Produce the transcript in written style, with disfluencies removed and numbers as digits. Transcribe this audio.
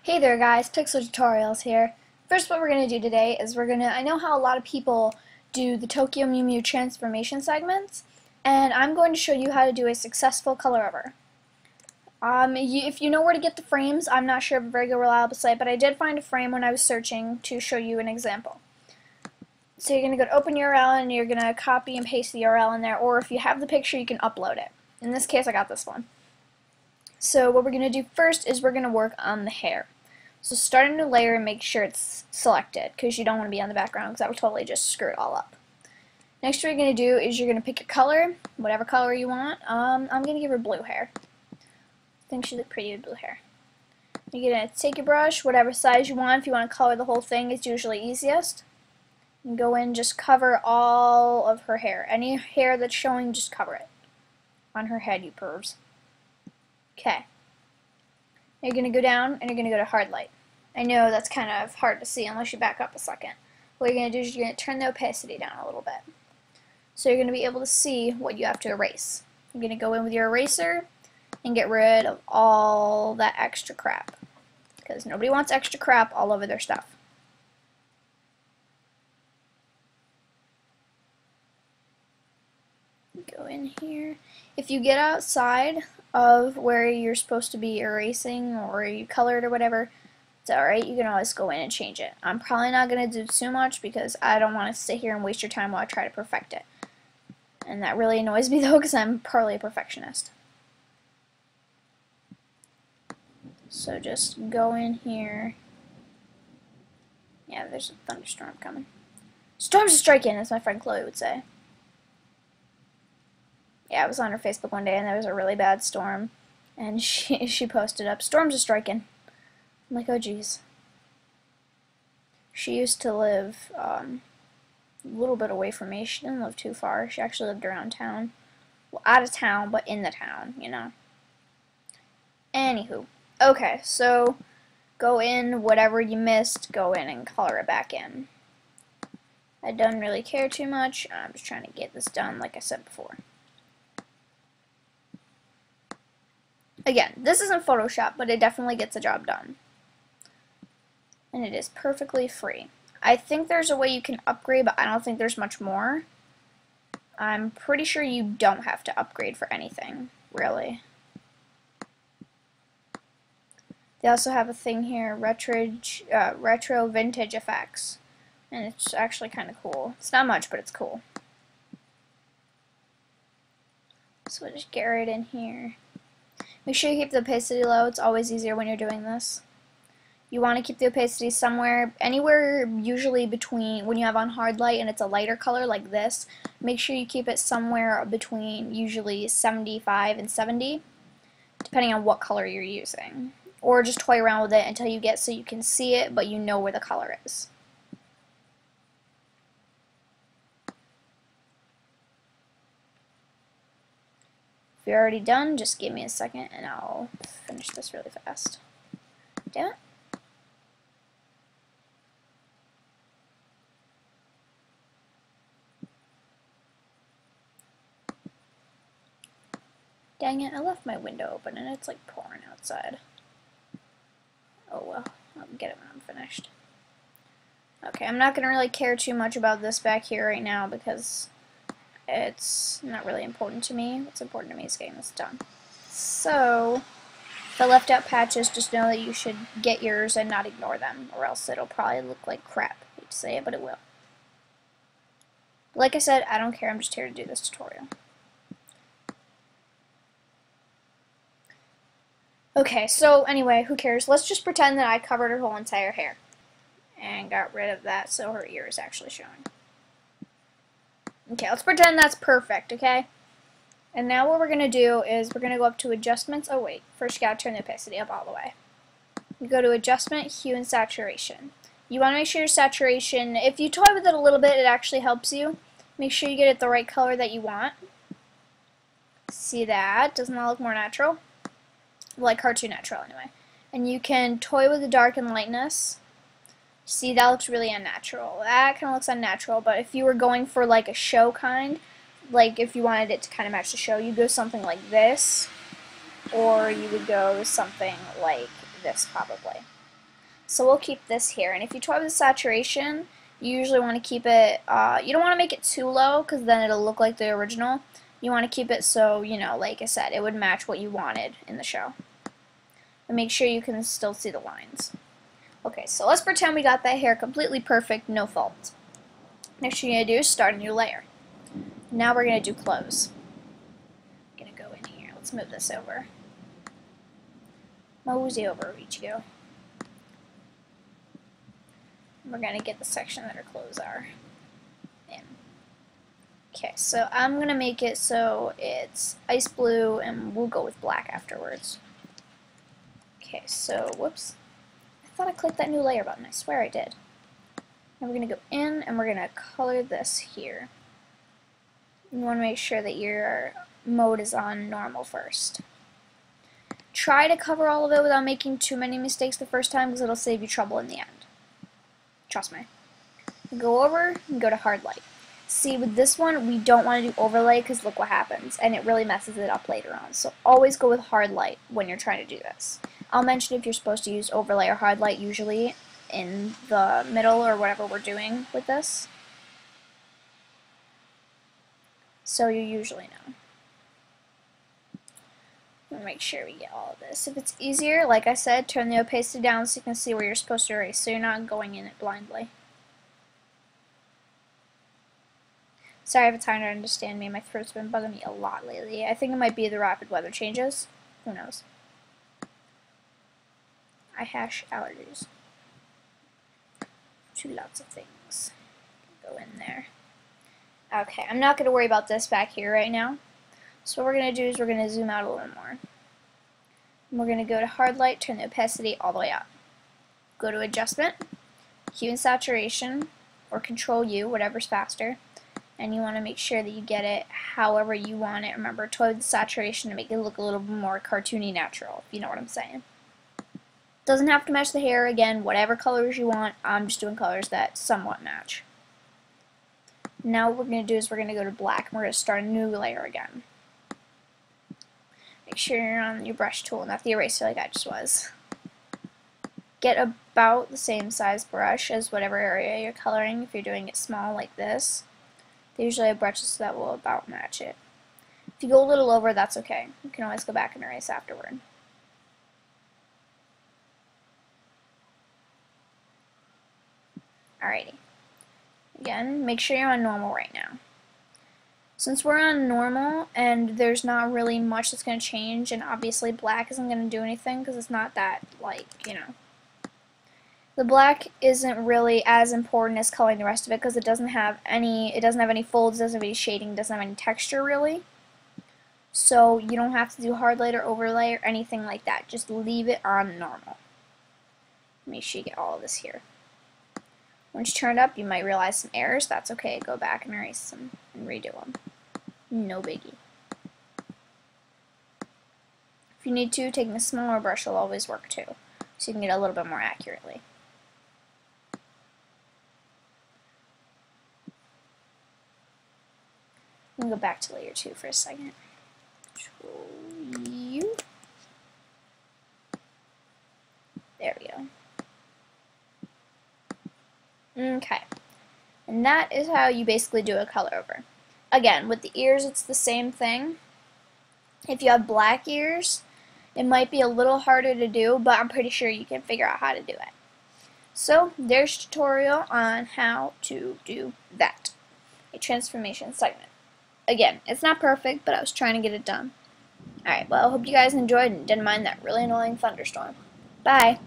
Hey there guys, Pixel Tutorials here. First what we're going to do today is I know how a lot of people do the Tokyo-Mew Mew transformation segments, and I'm going to show you how to do a successful color over. If you know where to get the frames, I'm not sure of a very good reliable site, but I did find a frame when I was searching to show you an example. So you're going to go to open URL and you're going to copy and paste the URL in there, or if you have the picture you can upload it. In this case I got this one. So what we're going to do first is we're going to work on the hair. So start a new layer and make sure it's selected, because you don't want to be on the background, because that will totally just screw it all up. Next what you're going to do is you're going to pick a color, whatever color you want. I'm going to give her blue hair. I think she looked pretty with blue hair. You're going to take your brush, whatever size you want. If you want to color the whole thing, it's usually easiest. And go in, just cover all of her hair. Any hair that's showing, just cover it. On her head, you pervs. Okay. You're going to go down and you're going to go to hard light. I know that's kind of hard to see unless you back up a second. What you're going to do is you're going to turn the opacity down a little bit. So you're going to be able to see what you have to erase. You're going to go in with your eraser and get rid of all that extra crap, because nobody wants extra crap all over their stuff. Go in here. If you get outside of where you're supposed to be erasing or you colored or whatever, it's alright, you can always go in and change it. I'm probably not going to do too much because I don't want to sit here and waste your time while I try to perfect it. And that really annoys me though, because I'm partly a perfectionist. So just go in here. Yeah, there's a thunderstorm coming. Storms are striking, as my friend Chloe would say. Yeah, I was on her Facebook one day and there was a really bad storm, and she posted up, "Storms are striking." I'm like, oh geez. She used to live a little bit away from me. She didn't live too far. She actually lived around town. Well, out of town, but in the town, you know. Anywho. Okay, so go in, whatever you missed, go in and color it back in. I don't really care too much. I'm just trying to get this done like I said before. Again, this isn't Photoshop, but it definitely gets the job done. And it is perfectly free. I think there's a way you can upgrade, but I don't think there's much more. I'm pretty sure you don't have to upgrade for anything, really. They also have a thing here, retro vintage effects. And it's actually kind of cool. It's not much, but it's cool. So we'll just get right in here. Make sure you keep the opacity low. It's always easier when you're doing this. You want to keep the opacity somewhere, anywhere usually between, when you have on hard light and it's a lighter color like this, make sure you keep it somewhere between usually 75 and 70, depending on what color you're using. Or just toy around with it until you get so you can see it, but you know where the color is. If you're already done, just give me a second and I'll finish this really fast. Damn it. Dang it, I left my window open and it's like pouring outside. Oh well, I'll get it when I'm finished. Okay, I'm not going to really care too much about this back here right now because it's not really important to me. What's important to me is getting this done. So, the left out patches, just know that you should get yours and not ignore them, or else it'll probably look like crap. I hate to say it, but it will. Like I said, I don't care, I'm just here to do this tutorial. Okay, so anyway, who cares? Let's just pretend that I covered her whole entire hair and got rid of that so her ear is actually showing. Okay, let's pretend that's perfect, okay? And now what we're going to do is we're going to go up to Adjustments. Oh wait, first you got to turn the opacity up all the way. You go to Adjustment, Hue, and Saturation. You want to make sure your saturation, if you toy with it a little bit, it actually helps you. Make sure you get it the right color that you want. See that? Doesn't that look more natural? Like cartoon natural anyway. And you can toy with the dark and lightness. See, that looks really unnatural. That kind of looks unnatural, but if you were going for like a show kind, like if you wanted it to kind of match the show, you'd go something like this, or you would go something like this probably. So we'll keep this here. And if you toy with the saturation, you usually want to keep it, you don't want to make it too low because then it'll look like the original. You want to keep it so, you know, like I said, it would match what you wanted in the show. And make sure you can still see the lines. Okay, so let's pretend we got that hair completely perfect, no fault. Next thing you're going to do is start a new layer. Now we're going to do clothes. I'm going to go in here. Let's move this over. Mosey over, Ichigo. We're going to get the section that our clothes are in. Okay, so I'm going to make it so it's ice blue, and we'll go with black afterwards. Okay, so, whoops. I thought I clicked that new layer button. I swear I did. And we're going to go in, and we're going to color this here. You want to make sure that your mode is on normal first. Try to cover all of it without making too many mistakes the first time because it'll save you trouble in the end. Trust me. Go over and go to hard light. See, with this one, we don't want to do overlay because look what happens, and it really messes it up later on. So always go with hard light when you're trying to do this. I'll mention if you're supposed to use overlay or hard light usually in the middle or whatever we're doing with this. So you usually know. We'll make sure we get all of this. If it's easier, like I said, turn the opacity down so you can see where you're supposed to erase, so you're not going in it blindly. Sorry if it's hard to understand me. My throat's been bugging me a lot lately. I think it might be the rapid weather changes. Who knows? I hash allergies to lots of things. Go in there. Okay, I'm not going to worry about this back here right now. So what we're going to do is we're going to zoom out a little more. And we're going to go to hard light, turn the opacity all the way up. Go to adjustment, hue and saturation, or control U, whatever's faster. And you want to make sure that you get it however you want it. Remember, toy with the saturation to make it look a little bit more cartoony natural, if you know what I'm saying. Doesn't have to match the hair, again, whatever colors you want. I'm just doing colors that somewhat match. Now what we're going to do is we're going to go to black and we're going to start a new layer again. Make sure you're on your brush tool, not the eraser like I just was. Get about the same size brush as whatever area you're coloring. If you're doing it small like this, they usually have brushes that will about match it. If you go a little over, that's okay. You can always go back and erase afterward. Alrighty. Again, make sure you're on normal right now. Since we're on normal and there's not really much that's going to change, and obviously black isn't going to do anything because it's not that, like, you know. The black isn't really as important as coloring the rest of it because it doesn't have any folds, doesn't have any shading, doesn't have any texture really. So you don't have to do hard light or overlay or anything like that. Just leave it on normal. Make sure you get all of this here. Once you turn it up, you might realize some errors. That's okay. Go back and erase them and redo them. No biggie. If you need to, taking a smaller brush will always work too, so you can get a little bit more accurately. I'm going to go back to layer 2 for a second. There we go. Okay, and that is how you basically do a color over. Again, with the ears, it's the same thing. If you have black ears, it might be a little harder to do, but I'm pretty sure you can figure out how to do it. So, there's a tutorial on how to do that. A transformation segment. Again, it's not perfect, but I was trying to get it done. Alright, well, I hope you guys enjoyed and didn't mind that really annoying thunderstorm. Bye!